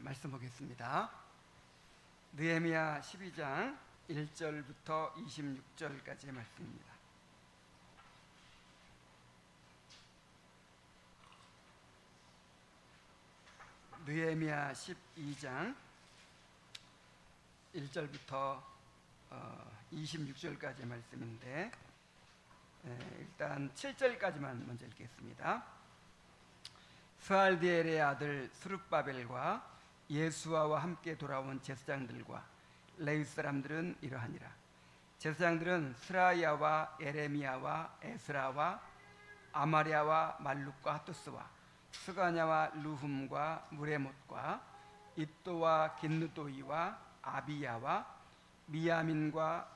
말씀 보겠습니다. 느헤미야 12장 1절부터 26절까지의 말씀입니다. 느헤미야 12장 1절부터 26절까지의 말씀인데 일단 7절까지만 먼저 읽겠습니다. 스알디엘의 아들 스룹바벨과 예수아와 함께 돌아온 제사장들과 레위 사람들은 이러하니라. 제사장들은 스라야와 에레미야와 에스라와 아마랴와 말룩과 하투스와 스가냐와 루훔과 무레못과 id도와 긴느도이와 아비야와 미야민과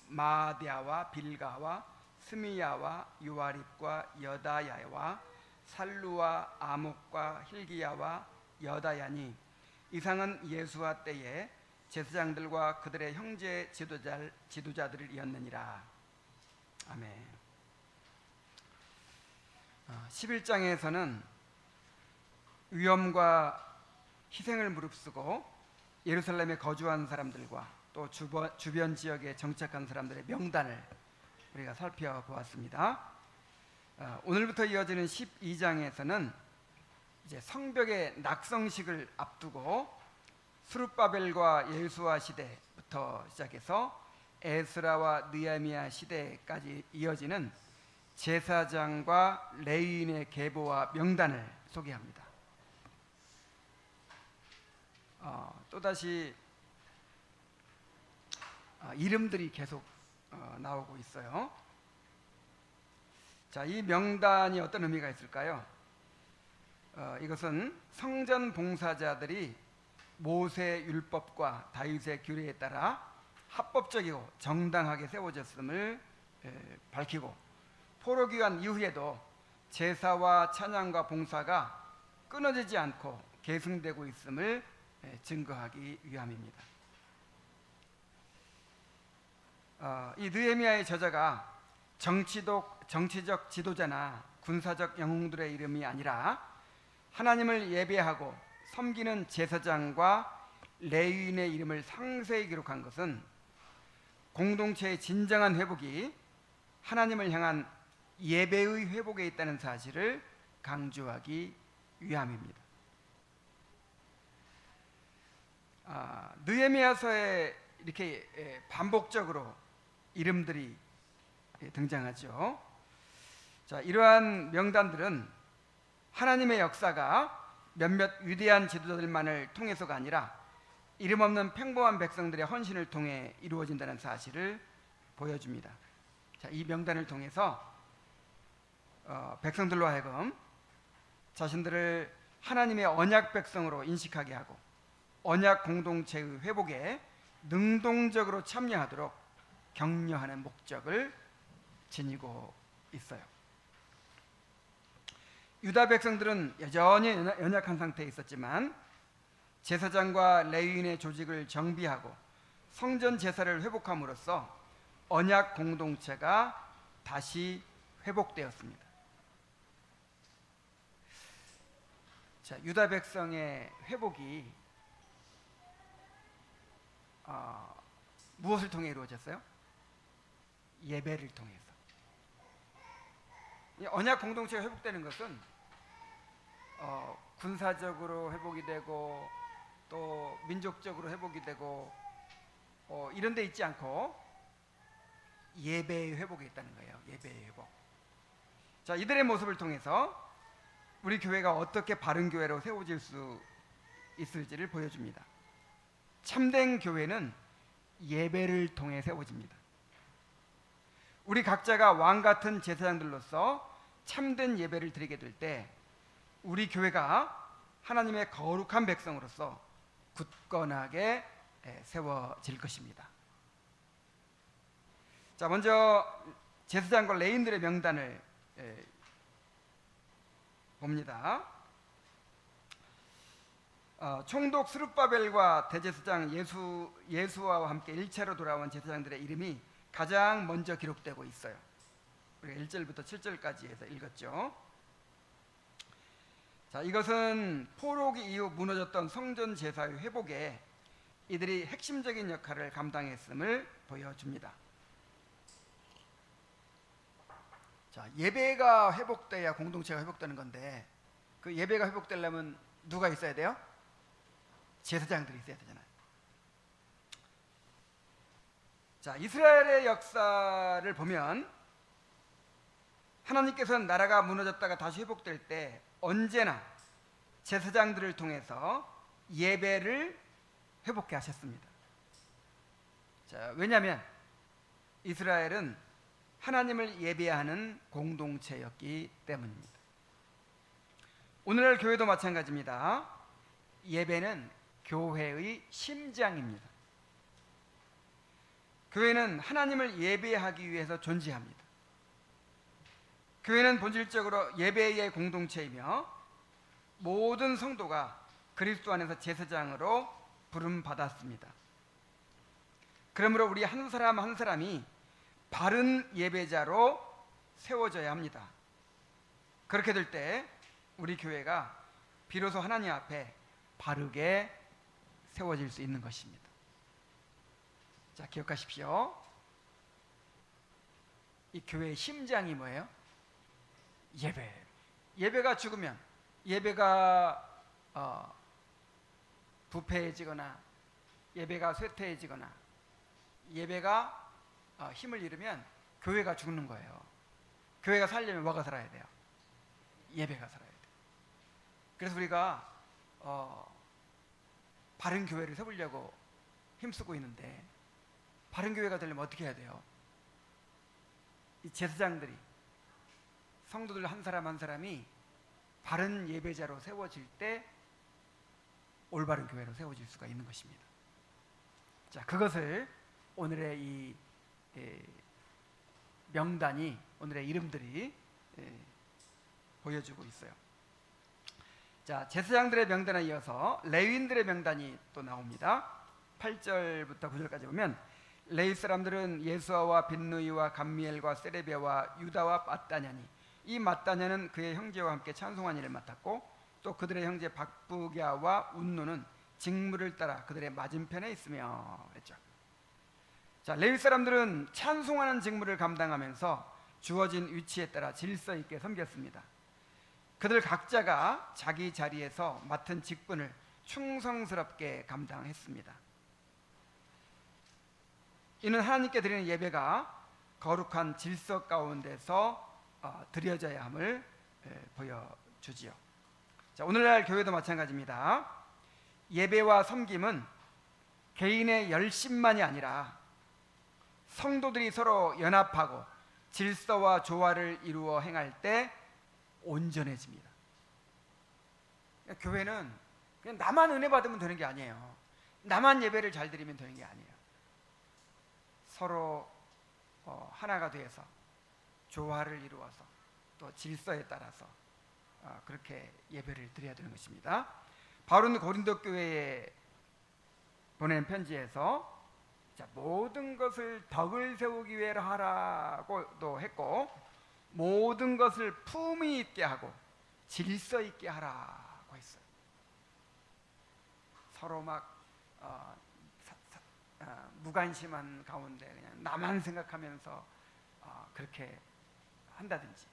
마아디아와 빌가와 스미야와 요아립과 여다야와 살루와 아목과 힐기야와 여다야니 이상은 예수와 때에 제사장들과 그들의 형제 지도자들이었느니라. 아멘. 11장에서는 위험과 희생을 무릅쓰고 예루살렘에 거주한 사람들과 또 주변 지역에 정착한 사람들의 명단을 우리가 살펴보았습니다. 오늘부터 이어지는 12장에서는 이제 성벽의 낙성식을 앞두고 스룹바벨과 예수아 시대부터 시작해서 에스라와 느헤미야 시대까지 이어지는 제사장과 레위인의 계보와 명단을 소개합니다. 또다시 이름들이 계속 나오고 있어요. 자, 이 명단이 어떤 의미가 있을까요? 이것은 성전 봉사자들이 모세 율법과 다윗의 규례에 따라 합법적이고 정당하게 세워졌음을 밝히고, 포로기간 이후에도 제사와 찬양과 봉사가 끊어지지 않고 계승되고 있음을 증거하기 위함입니다. 이 느헤미야의 저자가 정치적 지도자나 군사적 영웅들의 이름이 아니라 하나님을 예배하고 섬기는 제사장과 레위인의 이름을 상세히 기록한 것은 공동체의 진정한 회복이 하나님을 향한 예배의 회복에 있다는 사실을 강조하기 위함입니다. 느헤미야서에 이렇게 반복적으로 이름들이 등장하죠. 자, 이러한 명단들은 하나님의 역사가 몇몇 위대한 지도자들만을 통해서가 아니라 이름 없는 평범한 백성들의 헌신을 통해 이루어진다는 사실을 보여줍니다. 자, 이 명단을 통해서 백성들로 하여금 자신들을 하나님의 언약 백성으로 인식하게 하고 언약 공동체의 회복에 능동적으로 참여하도록 격려하는 목적을 지니고 있어요. 유다 백성들은 여전히 연약한 상태에 있었지만 제사장과 레위인의 조직을 정비하고 성전 제사를 회복함으로써 언약 공동체가 다시 회복되었습니다. 자, 유다 백성의 회복이 무엇을 통해 이루어졌어요? 예배를 통해서. 언약 공동체가 회복되는 것은 군사적으로 회복이 되고 또 민족적으로 회복이 되고 이런 데 있지 않고 예배의 회복이 있다는 거예요. 예배의 회복. 자, 이들의 모습을 통해서 우리 교회가 어떻게 바른 교회로 세워질 수 있을지를 보여줍니다. 참된 교회는 예배를 통해 세워집니다. 우리 각자가 왕 같은 제사장들로서 참된 예배를 드리게 될 때 우리 교회가 하나님의 거룩한 백성으로서 굳건하게 세워질 것입니다. 자, 먼저 제사장과 레위인들의 명단을 봅니다. 총독 스룹바벨과 대제사장 예수아와 함께 1차로 돌아온 제사장들의 이름이 가장 먼저 기록되고 있어요. 우리가 1절부터 7절까지 해서 읽었죠. 자, 이것은 포로기 이후 무너졌던 성전 제사의 회복에 이들이 핵심적인 역할을 감당했음을 보여줍니다. 자, 예배가 회복돼야 공동체가 회복되는 건데, 그 예배가 회복되려면 누가 있어야 돼요? 제사장들이 있어야 되잖아요. 자, 이스라엘의 역사를 보면 하나님께서는 나라가 무너졌다가 다시 회복될 때 언제나 제사장들을 통해서 예배를 회복해 하셨습니다. 자, 왜냐하면 이스라엘은 하나님을 예배하는 공동체였기 때문입니다. 오늘날 교회도 마찬가지입니다. 예배는 교회의 심장입니다. 교회는 하나님을 예배하기 위해서 존재합니다. 교회는 본질적으로 예배의 공동체이며 모든 성도가 그리스도 안에서 제사장으로 부름받았습니다. 그러므로 우리 한 사람 한 사람이 바른 예배자로 세워져야 합니다. 그렇게 될 때 우리 교회가 비로소 하나님 앞에 바르게 세워질 수 있는 것입니다. 자, 기억하십시오. 이 교회의 심장이 뭐예요? 예배. 예배가 죽으면, 예배가 부패해지거나 예배가 쇠퇴해지거나 예배가 힘을 잃으면 교회가 죽는 거예요. 교회가 살려면 뭐가 살아야 돼요? 예배가 살아야 돼요. 그래서 우리가 바른 교회를 세우려고 힘쓰고 있는데, 바른 교회가 되려면 어떻게 해야 돼요? 이 제사장들이, 성도들 한 사람 한 사람이 바른 예배자로 세워질 때 올바른 교회로 세워질 수가 있는 것입니다. 자, 그것을 오늘의 이 명단이, 오늘의 이름들이 보여주고 있어요. 자, 제사장들의 명단에 이어서 레위인들의 명단이 또 나옵니다. 8절부터 9절까지 보면 레위 사람들은 예수아와 빈누이와 감미엘과 세레비아와 유다와 마따냐니, 이 마따냐는 그의 형제와 함께 찬송한 일을 맡았고 또 그들의 형제 박부갸와 운노는 직무를 따라 그들의 맞은편에 있으며 그랬죠. 자, 레위 사람들은 찬송하는 직무를 감당하면서 주어진 위치에 따라 질서 있게 섬겼습니다. 그들 각자가 자기 자리에서 맡은 직분을 충성스럽게 감당했습니다. 이는 하나님께 드리는 예배가 거룩한 질서 가운데서 드려져야 함을 보여주지요. 자, 오늘날 교회도 마찬가지입니다. 예배와 섬김은 개인의 열심만이 아니라 성도들이 서로 연합하고 질서와 조화를 이루어 행할 때 온전해집니다. 교회는 그냥 나만 은혜 받으면 되는 게 아니에요. 나만 예배를 잘 드리면 되는 게 아니에요. 서로 하나가 되어서 조화를 이루어서 또 질서에 따라서 그렇게 예배를 드려야 되는 것입니다. 바울은 고린도 교회에 보낸 편지에서 모든 것을 덕을 세우기 위해 하라고도 했고, 모든 것을 품위 있게 하고 질서 있게 하라고 했어요. 서로 막 무관심한 가운데 그냥 나만 생각하면서 그렇게 한다든지,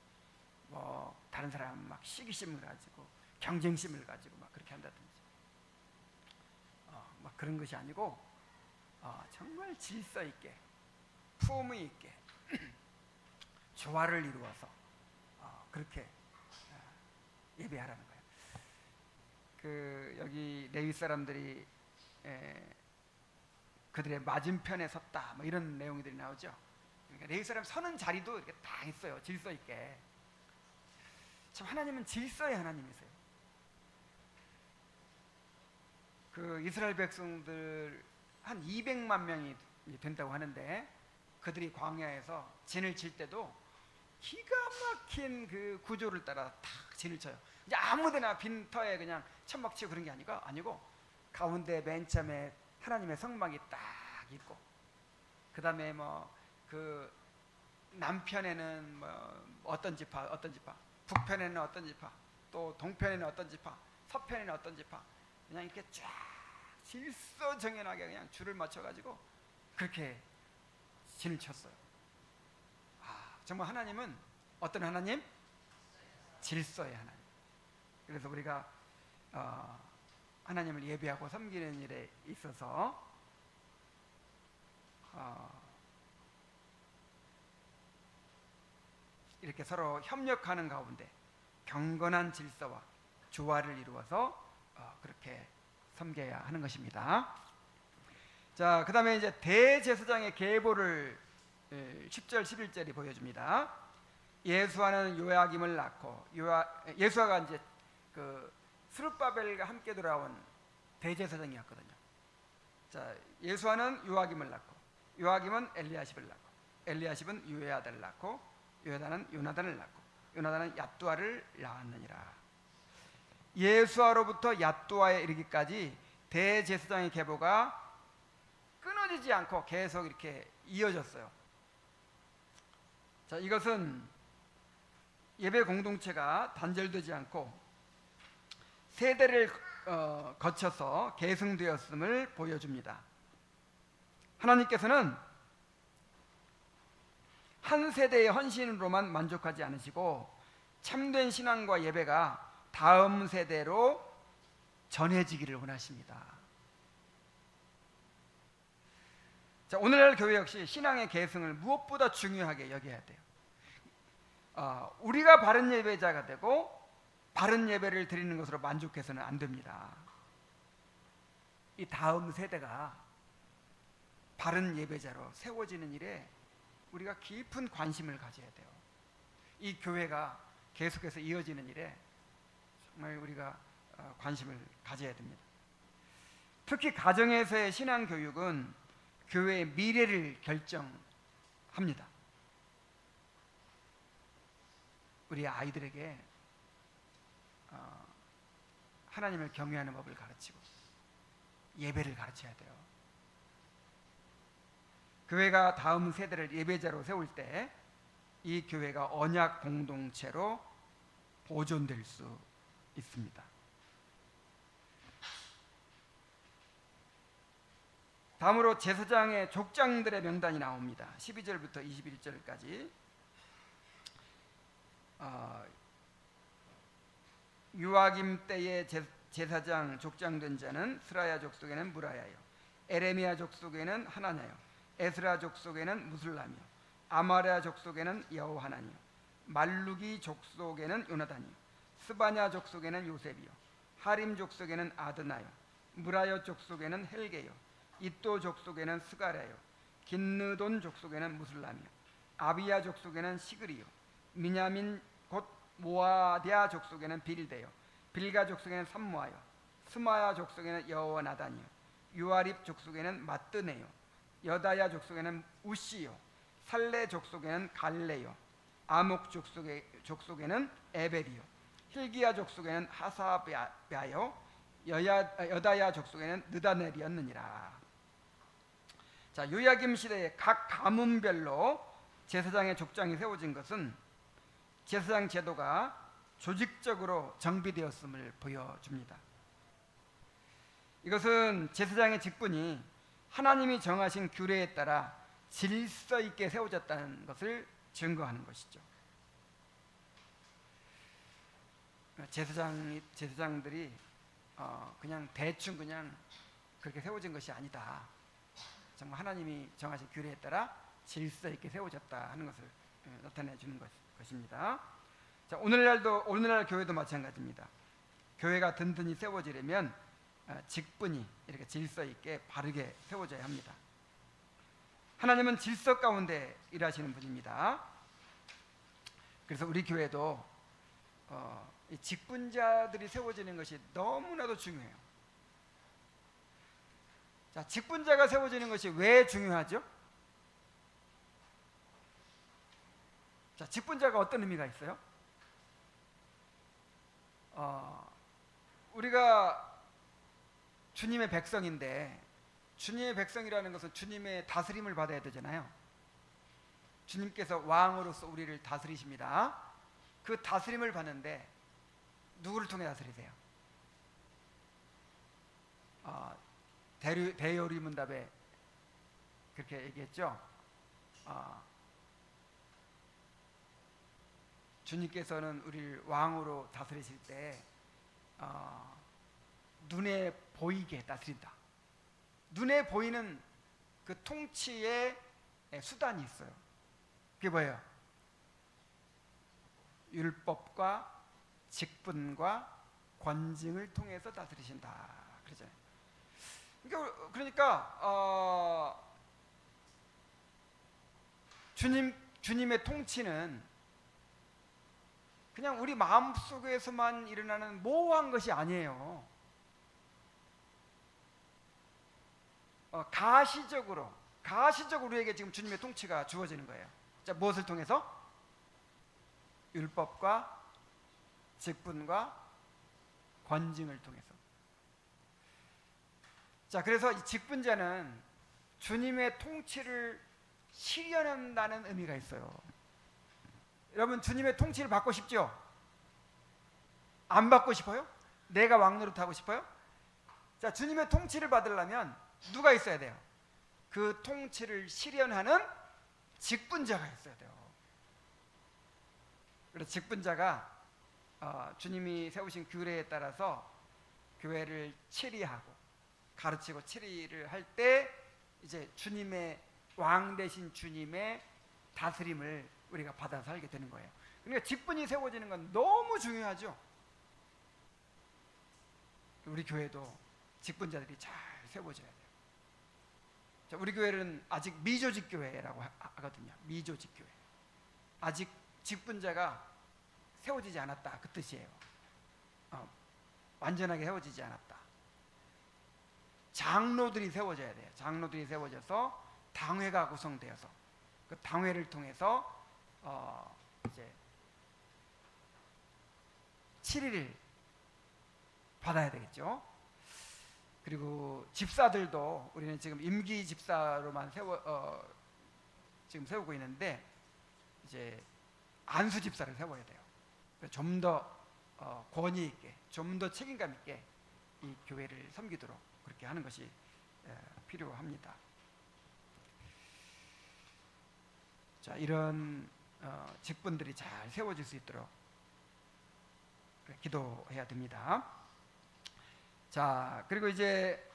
뭐 다른 사람 막 시기심을 가지고 경쟁심을 가지고 막 그렇게 한다든지, 막 그런 것이 아니고 정말 질서 있게 품위 있게 조화를 이루어서 그렇게 예배하라는 거예요. 여기 레위 사람들이 그들의 맞은편에 섰다, 뭐 이런 내용들이 나오죠. 그러니까 레위 사람 서는 자리도 이렇게 다 있어요. 질서 있게. 참 하나님은 질서의 하나님이세요. 이스라엘 백성들 한 200만 명이 된다고 하는데, 그들이 광야에서 진을 칠 때도 기가 막힌 그 구조를 따라 탁 진을 쳐요. 이제 아무데나 빈터에 그냥 천막 치고 그런 게 아니고 가운데 맨 처음에 하나님의 성막이 딱 있고, 그 다음에 그 남편에는 어떤 지파, 북편에는 어떤 지파, 또 동편에는 어떤 지파, 서편에는 어떤 지파, 그냥 이렇게 쫙 질서정연하게 그냥 줄을 맞춰가지고 그렇게 진을 쳤어요. 정말 하나님은 어떤 하나님? 질서의 하나님. 그래서 우리가 하나님을 예배하고 섬기는 일에 있어서 이렇게 서로 협력하는 가운데 경건한 질서와 조화를 이루어서 그렇게 섬겨야 하는 것입니다. 자, 그 다음에 이제 대제사장의 계보를 10절 11절이 보여줍니다. 예수아는 요야김을 낳고 예수아가 이제 그 스룹바벨과 함께 돌아온 대제사장이었거든요. 자, 예수아는 요아김을 낳고 요아김은 엘리야십을 낳고 엘리야십은 요야다를 낳고 요야다는 요나단을 낳고 요나단은 얏두아를 낳았느니라. 예수아로부터 얏두아에 이르기까지 대제사장의 계보가 끊어지지 않고 계속 이렇게 이어졌어요. 자, 이것은 예배 공동체가 단절되지 않고 세대를 거쳐서 계승되었음을 보여줍니다. 하나님께서는 한 세대의 헌신으로만 만족하지 않으시고 참된 신앙과 예배가 다음 세대로 전해지기를 원하십니다. 자, 오늘날 교회 역시 신앙의 계승을 무엇보다 중요하게 여겨야 돼요. 우리가 바른 예배자가 되고 바른 예배를 드리는 것으로 만족해서는 안 됩니다. 이 다음 세대가 바른 예배자로 세워지는 일에 우리가 깊은 관심을 가져야 돼요. 이 교회가 계속해서 이어지는 일에 정말 우리가 관심을 가져야 됩니다. 특히 가정에서의 신앙 교육은 교회의 미래를 결정합니다. 우리 아이들에게 하나님을 경외하는 법을 가르치고 예배를 가르쳐야 돼요. 교회가 다음 세대를 예배자로 세울 때 이 교회가 언약 공동체로 보존될 수 있습니다. 다음으로 제사장의 족장들의 명단이 나옵니다. 12절부터 21절까지. 요아김 때의 제사장 족장된 자는 스라야 족속에는 무라야요, 에레미야 족속에는 하나냐요, 에스라 족속에는 무술람이요, 아마랴 족속에는 여호하나니요, 말루기 족속에는 요나단이요, 스바냐 족속에는 요셉이요, 하림 족속에는 아드나요, 무라요 족속에는 헬게요, 이또 족속에는 스가랴요, 긴느돈 족속에는 무술람이요, 아비야 족속에는 시그리요, 미냐민 곧 모아디아 족속에는 빌대요, 빌가 족속에는 삼모아요, 스마야 족속에는 여호나단이요, 유아립 족속에는 마뜨네요, 여다야 족속에는 우시요, 살레 족속에는 갈레요, 아목 족속에는 에벨이요, 힐기야 족속에는 하사랴요, 여다야 족속에는 느다넬이었느니라. 자, 요야김 시대에 각 가문별로 제사장의 족장이 세워진 것은 제사장 제도가 조직적으로 정비되었음을 보여줍니다. 이것은 제사장의 직분이 하나님이 정하신 규례에 따라 질서 있게 세워졌다는 것을 증거하는 것이죠. 제사장들이 그냥 대충 그냥 그렇게 세워진 것이 아니다. 정말 하나님이 정하신 규례에 따라 질서 있게 세워졌다 하는 것을 나타내 주는 것입니다. 자, 오늘날 교회도 마찬가지입니다. 교회가 든든히 세워지려면 직분이 이렇게 질서 있게 바르게 세워져야 합니다. 하나님은 질서 가운데 일하시는 분입니다. 그래서 우리 교회도 이 직분자들이 세워지는 것이 너무나도 중요해요. 자, 직분자가 세워지는 것이 왜 중요하죠? 자, 직분자가 어떤 의미가 있어요? 우리가 주님의 백성인데 주님의 백성이라는 것은 주님의 다스림을 받아야 되잖아요. 주님께서 왕으로서 우리를 다스리십니다. 그 다스림을 받는데 누구를 통해 다스리세요? 대요리문답에 그렇게 얘기했죠. 주님께서는 우리를 왕으로 다스리실 때 눈에 보이게 다스린다. 눈에 보이는 그 통치의 수단이 있어요. 그게 뭐예요? 율법과 직분과 권징을 통해서 다스리신다. 그러잖아요. 그러니까 주님의 통치는 그냥 우리 마음속에서만 일어나는 모호한 것이 아니에요. 가시적으로 우리에게 지금 주님의 통치가 주어지는 거예요. 자, 무엇을 통해서? 율법과 직분과 권징을 통해서. 자, 그래서 이 직분자는 주님의 통치를 실현한다는 의미가 있어요. 여러분, 주님의 통치를 받고 싶죠? 안 받고 싶어요? 내가 왕노릇 하고 싶어요? 자, 주님의 통치를 받으려면 누가 있어야 돼요? 그 통치를 실현하는 직분자가 있어야 돼요. 그래서 직분자가 주님이 세우신 규례에 따라서 교회를 치리하고 가르치고 치리를 할 때 이제 주님의 왕 대신 주님의 다스림을 우리가 받아 살게 되는 거예요. 그러니까 직분이 세워지는 건 너무 중요하죠. 우리 교회도 직분자들이 잘 세워져야 돼요. 자, 우리 교회는 아직 미조직 교회라고 하거든요. 미조직 교회. 아직 직분자가 세워지지 않았다, 그 뜻이에요. 완전하게 세워지지 않았다. 장로들이 세워져야 돼요. 장로들이 세워져서 당회가 구성되어서 그 당회를 통해서 이제 7일을 받아야 되겠죠. 그리고 집사들도 우리는 지금 임기 집사로만 지금 세우고 있는데 이제 안수 집사를 세워야 돼요. 좀 더 권위 있게, 좀 더 책임감 있게 이 교회를 섬기도록 그렇게 하는 것이 필요합니다. 자, 이런 직분들이 잘 세워질 수 있도록 기도해야 됩니다. 자, 그리고 이제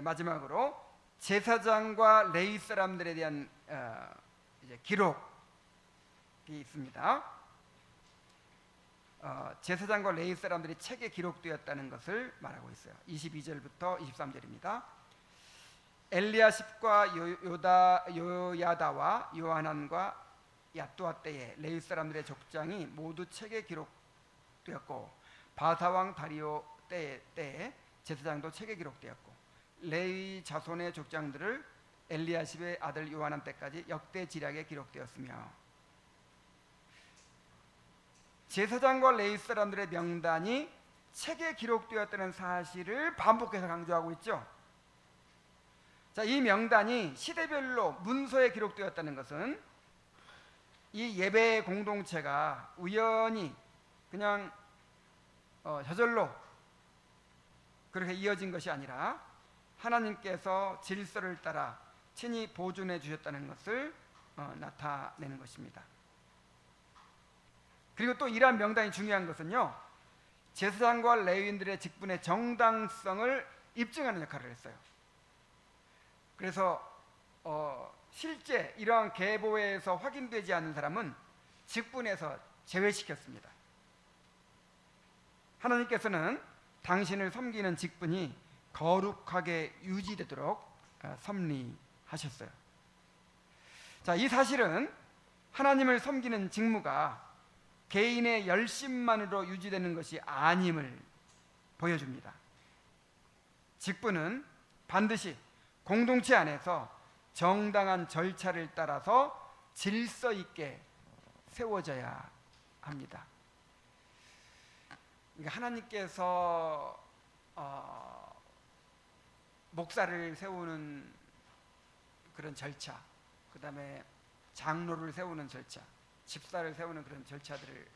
마지막으로 제사장과 레위 사람들에 대한 이제 기록이 있습니다. 제사장과 레위 사람들이 책에 기록되었다는 것을 말하고 있어요. 22절부터 23절입니다. 엘리야십과 요야다와 요하난과 야뚜아 때에 레위 사람들의 족장이 모두 책에 기록되었고, 바사왕 다리오 때에 제사장도 책에 기록되었고, 레위 자손의 족장들을 엘리야십의 아들 요하난 때까지 역대 지략에 기록되었으며, 제사장과 레위 사람들의 명단이 책에 기록되었다는 사실을 반복해서 강조하고 있죠. 자, 이 명단이 시대별로 문서에 기록되었다는 것은 이 예배 공동체가 우연히 그냥 저절로 그렇게 이어진 것이 아니라 하나님께서 질서를 따라 친히 보존해 주셨다는 것을 나타내는 것입니다. 그리고 또 이러한 명단이 중요한 것은요, 제사장과 레위인들의 직분의 정당성을 입증하는 역할을 했어요. 그래서 실제 이러한 계보에서 확인되지 않는 사람은 직분에서 제외시켰습니다. 하나님께서는 당신을 섬기는 직분이 거룩하게 유지되도록 섭리하셨어요. 자, 이 사실은 하나님을 섬기는 직무가 개인의 열심만으로 유지되는 것이 아님을 보여줍니다. 직분은 반드시 공동체 안에서 정당한 절차를 따라서 질서 있게 세워져야 합니다. 그러니까 하나님께서 목사를 세우는 그런 절차, 그 다음에 장로를 세우는 절차, 집사를 세우는 그런 절차들을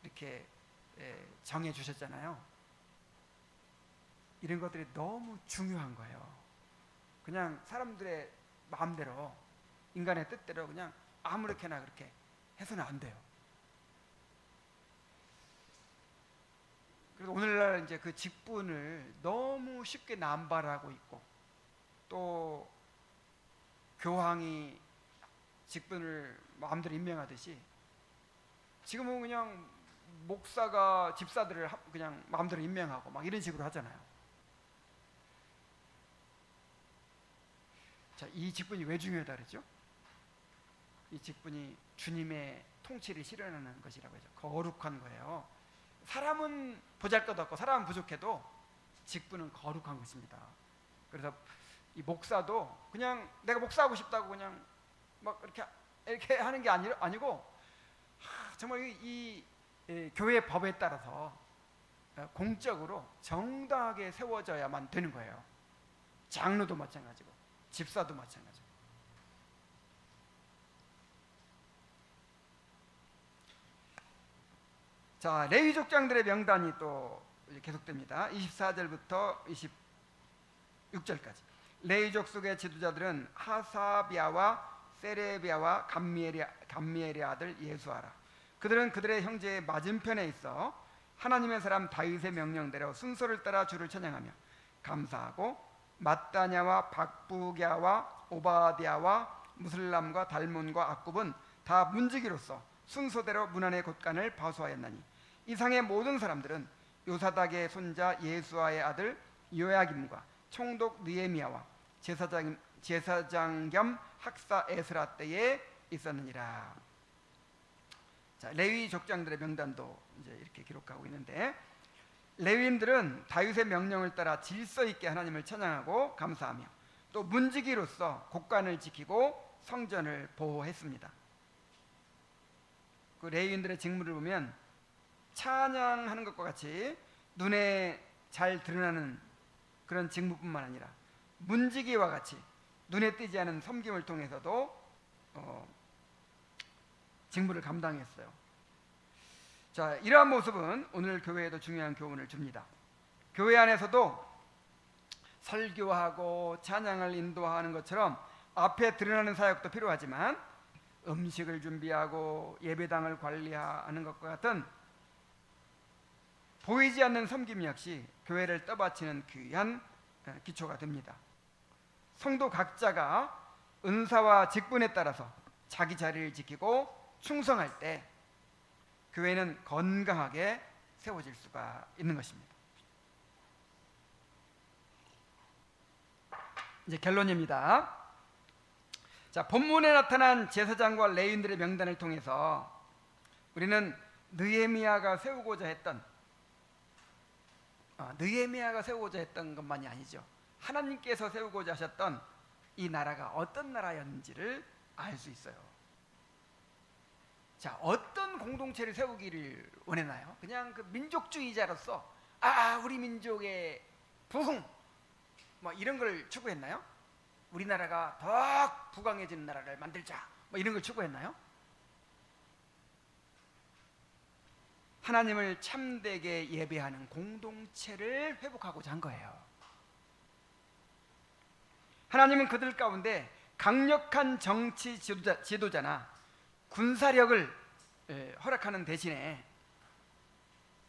이렇게 정해 주셨잖아요. 이런 것들이 너무 중요한 거예요. 그냥 사람들의 마음대로, 인간의 뜻대로 그냥 아무렇게나 그렇게 해서는 안 돼요. 그래서 오늘날 이제 그 직분을 너무 쉽게 남발하고 있고, 또 교황이 직분을 마음대로 임명하듯이 지금은 그냥 목사가 집사들을 그냥 마음대로 임명하고 막 이런 식으로 하잖아요. 자, 이 직분이 왜 중요하다 그랬죠? 이 직분이 주님의 통치를 실현하는 것이라고 해서 거룩한 거예요. 사람은 보잘것없고 사람은 부족해도 직분은 거룩한 것입니다. 그래서 이 목사도 그냥 내가 목사하고 싶다고 그냥 막 이렇게 하는 게 아니고 정말 이 교회 법에 따라서 공적으로 정당하게 세워져야만 되는 거예요. 장로도 마찬가지고 집사도 마찬가지고. 자, 레위 족장들의 명단이 또 계속됩니다. 24절부터 26절까지. 레위족 속의 지도자들은 하사비아와 세레비아와 감미엘의 아들 예수아라. 그들은 그들의 형제의 맞은편에 있어 하나님의 사람 다윗의 명령대로 순서를 따라 주를 찬양하며 감사하고 마따냐와 박부갸와 오바댜와 무슬람과 달몬과 악굽은 다 문지기로서 순서대로 문안의 곳간을 봐수하였나니 이상의 모든 사람들은 요사닥의 손자 예수아의 아들 요야김과 총독 느헤미야와 제사장 겸 학사 에스라 때에 있었느니라. 자, 레위 족장들의 명단도 이제 이렇게 기록하고 있는데, 레위인들은 다윗의 명령을 따라 질서 있게 하나님을 찬양하고 감사하며 또 문지기로서 곳간을 지키고 성전을 보호했습니다. 그 레위인들의 직무를 보면 찬양하는 것과 같이 눈에 잘 드러나는 그런 직무뿐만 아니라 문지기와 같이 눈에 띄지 않은 섬김을 통해서도 직무를 감당했어요. 자, 이러한 모습은 오늘 교회에도 중요한 교훈을 줍니다. 교회 안에서도 설교하고 찬양을 인도하는 것처럼 앞에 드러나는 사역도 필요하지만 음식을 준비하고 예배당을 관리하는 것과 같은 보이지 않는 섬김 역시 교회를 떠받치는 귀한 기초가 됩니다. 성도 각자가 은사와 직분에 따라서 자기 자리를 지키고 충성할 때 교회는 건강하게 세워질 수가 있는 것입니다. 이제 결론입니다. 자, 본문에 나타난 제사장과 레위인들의 명단을 통해서 우리는 느헤미야가 세우고자 했던 것만이 아니죠. 하나님께서 세우고자 하셨던 이 나라가 어떤 나라였는지를 알 수 있어요. 자, 어떤 공동체를 세우기를 원했나요? 그냥 그 민족주의자로서 우리 민족의 부흥 뭐 이런 걸 추구했나요? 우리나라가 더 부강해지는 나라를 만들자 뭐 이런 걸 추구했나요? 하나님을 참되게 예배하는 공동체를 회복하고자 한 거예요. 하나님은 그들 가운데 강력한 정치 지도자나 군사력을 허락하는 대신에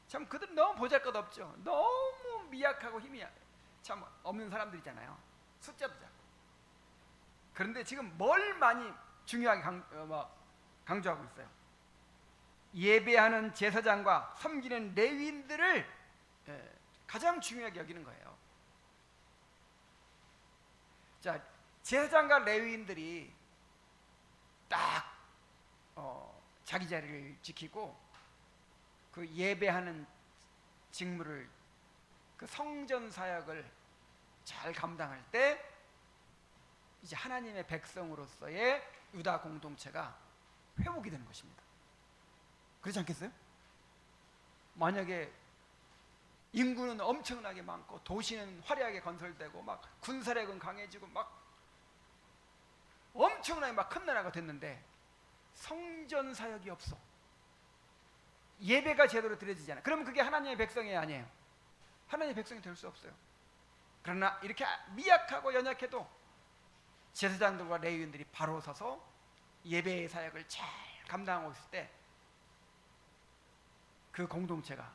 참 그들은 너무 보잘것없죠. 너무 미약하고 힘이 참 없는 사람들이잖아요. 숫자도 작고. 그런데 지금 뭘 많이 중요하게 강조하고 있어요? 예배하는 제사장과 섬기는 레위인들을 가장 중요하게 여기는 거예요. 자, 제사장과 레위인들이 딱 자기 자리를 지키고 그 예배하는 직무를, 그 성전 사역을 잘 감당할 때 이제 하나님의 백성으로서의 유다 공동체가 회복이 되는 것입니다. 그렇지 않겠어요? 만약에 인구는 엄청나게 많고 도시는 화려하게 건설되고 막 군사력은 강해지고 막 엄청나게 막 큰 나라가 됐는데 성전 사역이 없어. 예배가 제대로 드려지지 않아. 그러면 그게 하나님의 백성이 아니에요. 하나님의 백성이 될 수 없어요. 그러나 이렇게 미약하고 연약해도 제사장들과 레위인들이 바로 서서 예배의 사역을 잘 감당하고 있을 때 그 공동체가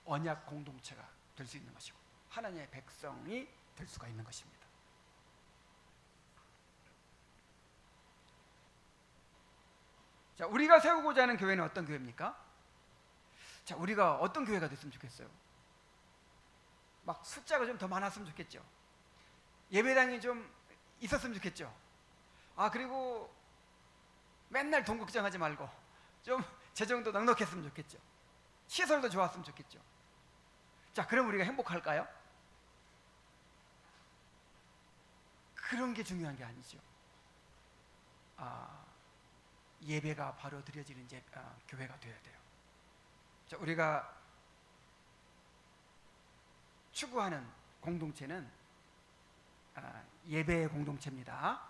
언약 공동체가 될 수 있는 것이고 하나님의 백성이 될 수가 있는 것입니다. 자, 우리가 세우고자 하는 교회는 어떤 교회입니까? 자, 우리가 어떤 교회가 됐으면 좋겠어요? 막 숫자가 좀 더 많았으면 좋겠죠. 예배당이 좀 있었으면 좋겠죠. 그리고 맨날 돈 걱정하지 말고 좀 재정도 넉넉했으면 좋겠죠. 시설도 좋았으면 좋겠죠. 자, 그럼 우리가 행복할까요? 그런 게 중요한 게 아니죠. 예배가 바로 드려지는 교회가 되어야 돼요. 자, 우리가 추구하는 공동체는 예배의 공동체입니다.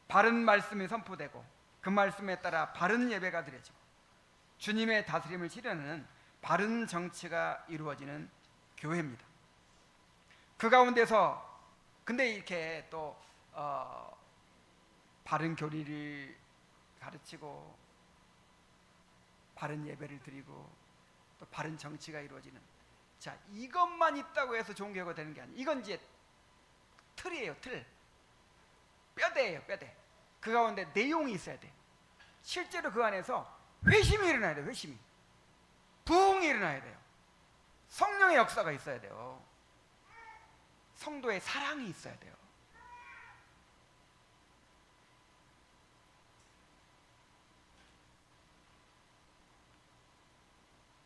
바른 말씀이 선포되고 그 말씀에 따라 바른 예배가 드려지고 주님의 다스림을 실현하는 바른 정치가 이루어지는 교회입니다. 그 가운데서 근데 이렇게 또 바른 교리를 가르치고 바른 예배를 드리고 또 바른 정치가 이루어지는, 자, 이것만 있다고 해서 좋은 교회가 되는 게 아니에요. 이건 이제 틀이에요. 틀, 뼈대예요. 뼈대. 그 가운데 내용이 있어야 돼. 실제로 그 안에서 회심이 일어나야 돼요. 회심이, 부흥이 일어나야 돼요. 성령의 역사가 있어야 돼요. 성도의 사랑이 있어야 돼요.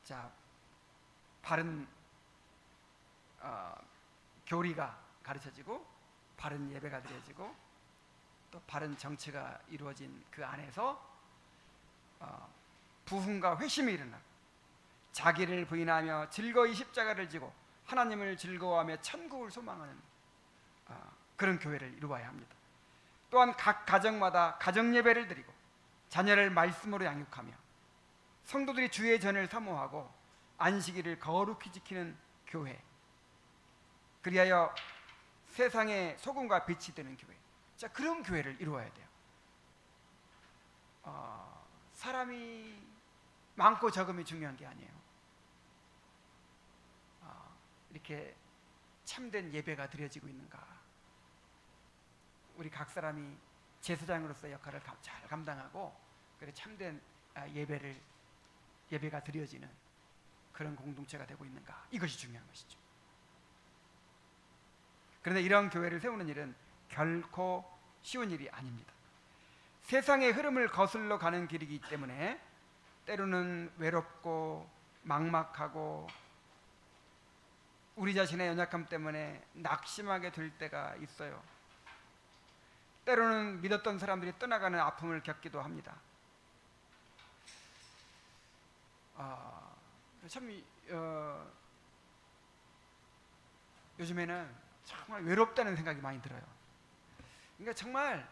자, 바른 교리가 가르쳐지고 바른 예배가 드려지고 또 바른 정치가 이루어진 그 안에서 부흥과 회심이 일어나고 자기를 부인하며 즐거이 십자가를 지고 하나님을 즐거워하며 천국을 소망하는 그런 교회를 이루어야 합니다. 또한 각 가정마다 가정 예배를 드리고 자녀를 말씀으로 양육하며 성도들이 주의 전을 사모하고 안식일을 거룩히 지키는 교회, 그리하여 세상의 소금과 빛이 되는 교회. 자, 그런 교회를 이루어야 돼요. 사람이 많고 적음이 중요한 게 아니에요. 이렇게 참된 예배가 드려지고 있는가, 우리 각 사람이 제사장으로서 역할을 잘 감당하고 그래 참된 예배가 드려지는 그런 공동체가 되고 있는가, 이것이 중요한 것이죠. 그런데 이런 교회를 세우는 일은 결코 쉬운 일이 아닙니다. 세상의 흐름을 거슬러 가는 길이기 때문에 때로는 외롭고 막막하고 우리 자신의 연약함 때문에 낙심하게 될 때가 있어요. 때로는 믿었던 사람들이 떠나가는 아픔을 겪기도 합니다. 참 요즘에는 정말 외롭다는 생각이 많이 들어요. 그러니까 정말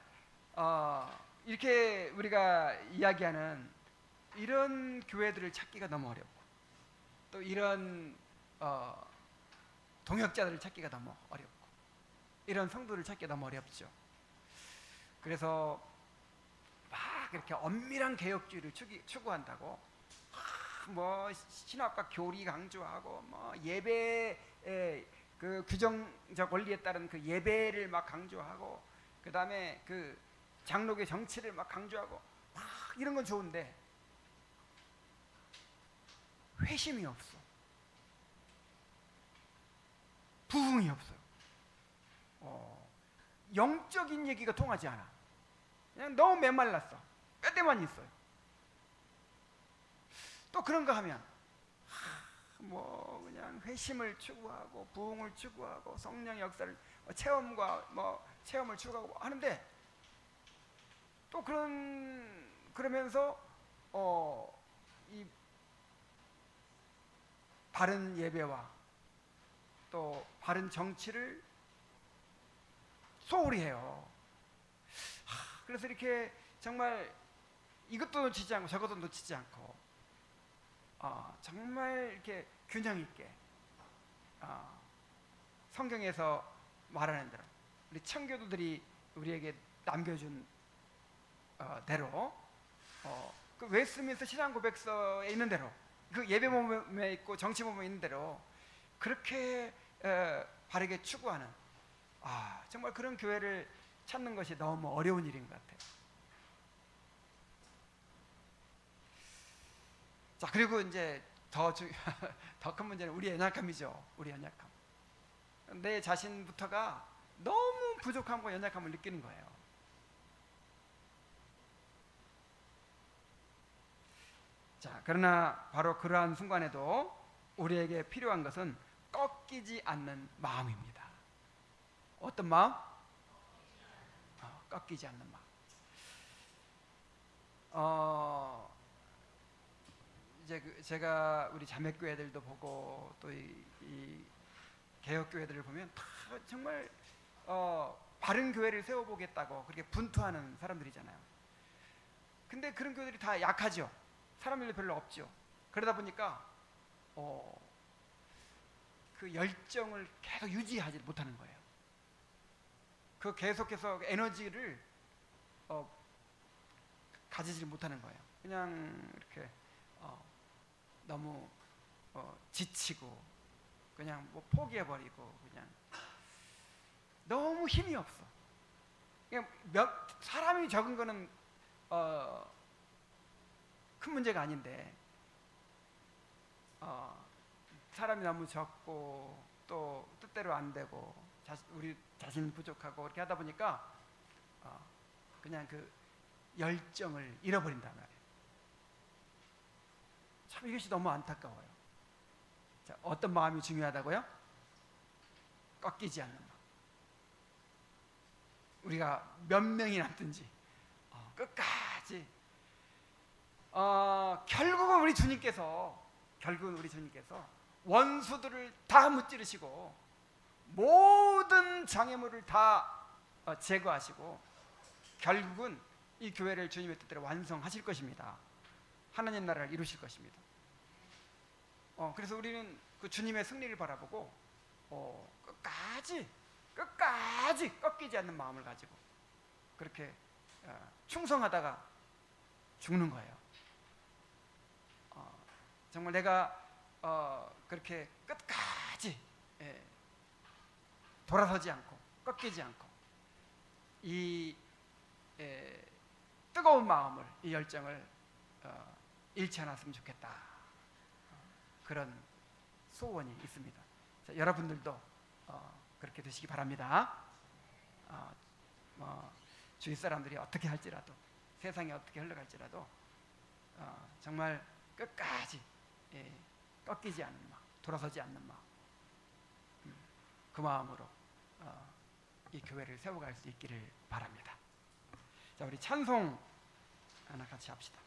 이렇게 우리가 이야기하는 이런 교회들을 찾기가 너무 어렵고 또 이런 동역자들을 찾기가 너무 어렵고 이런 성도를 찾기가 너무 어렵죠. 그래서 막 이렇게 엄밀한 개혁주의를 추구한다고 뭐 신학과 교리 강조하고 뭐 예배의 그 규정적 원리에 따른 그 예배를 막 강조하고 그 다음에 그 장로교 정치를 막 강조하고 막 이런 건 좋은데 회심이 없어. 부흥이 없어요. 영적인 얘기가 통하지 않아. 그냥 너무 메말랐어. 뼈대만 있어요. 또 그런가 하면 뭐 그냥 회심을 추구하고 부흥을 추구하고 성령의 역사를 체험을 추구하고 하는데 또 그러면서 이 바른 예배와 또 바른 정치를 소홀히 해요. 그래서 이렇게 정말 이것도 놓치지 않고 저것도 놓치지 않고 정말 이렇게 균형 있게 성경에서 말하는 대로 우리 청교도들이 우리에게 남겨준 대로 그 웨스트민스터 신앙 고백서에 있는 대로 그 예배 모범에 있고 정치 모범에 있는 대로 그렇게 바르게 추구하는 정말 그런 교회를 찾는 것이 너무 어려운 일인 것 같아요. 자, 그리고 이제 더 큰 문제는 우리 연약함이죠. 우리 연약함. 내 자신부터가 너무 부족함과 연약함을 느끼는 거예요. 자, 그러나 바로 그러한 순간에도 우리에게 필요한 것은 꺾이지 않는 마음입니다. 어떤 마음? 꺾이지 않는 마음. 이제 제가 우리 자매교회들도 보고 또 이 개혁교회들을 보면 다 정말 바른 교회를 세워보겠다고 그렇게 분투하는 사람들이잖아요. 근데 그런 교회들이 다 약하죠. 사람들도 별로 없죠. 그러다 보니까 그 열정을 계속 유지하지 못하는 거예요. 그 계속해서 에너지를 가지지 못하는 거예요. 그냥 이렇게 너무 지치고 그냥 뭐 포기해버리고 그냥 너무 힘이 없어. 그냥 사람이 적은 거는 큰 문제가 아닌데 사람이 너무 적고 또 뜻대로 안 되고 우리 자신 부족하고 이렇게 하다 보니까 그냥 그 열정을 잃어버린단 말이에요. 참 이것이 너무 안타까워요. 자, 어떤 마음이 중요하다고요? 꺾이지 않는 마음. 우리가 몇 명이 남든지 끝까지 결국은 우리 주님께서 원수들을 다 무찌르시고 모든 장애물을 다 제거하시고 결국은 이 교회를 주님의 뜻대로 완성하실 것입니다. 하나님 나라를 이루실 것입니다. 그래서 우리는 그 주님의 승리를 바라보고 끝까지 꺾이지 않는 마음을 가지고 그렇게 충성하다가 죽는 거예요. 정말 내가 그렇게 끝까지 돌아서지 않고 꺾이지 않고 이 뜨거운 마음을, 이 열정을 잃지 않았으면 좋겠다. 그런 소원이 있습니다. 자, 여러분들도 그렇게 되시기 바랍니다. 주위 사람들이 어떻게 할지라도, 세상이 어떻게 흘러갈지라도 정말 끝까지 꺾이지 않는 마음, 돌아서지 않는 마음, 그 마음으로 이 교회를 세워갈 수 있기를 바랍니다. 자, 우리 찬송 하나 같이 합시다.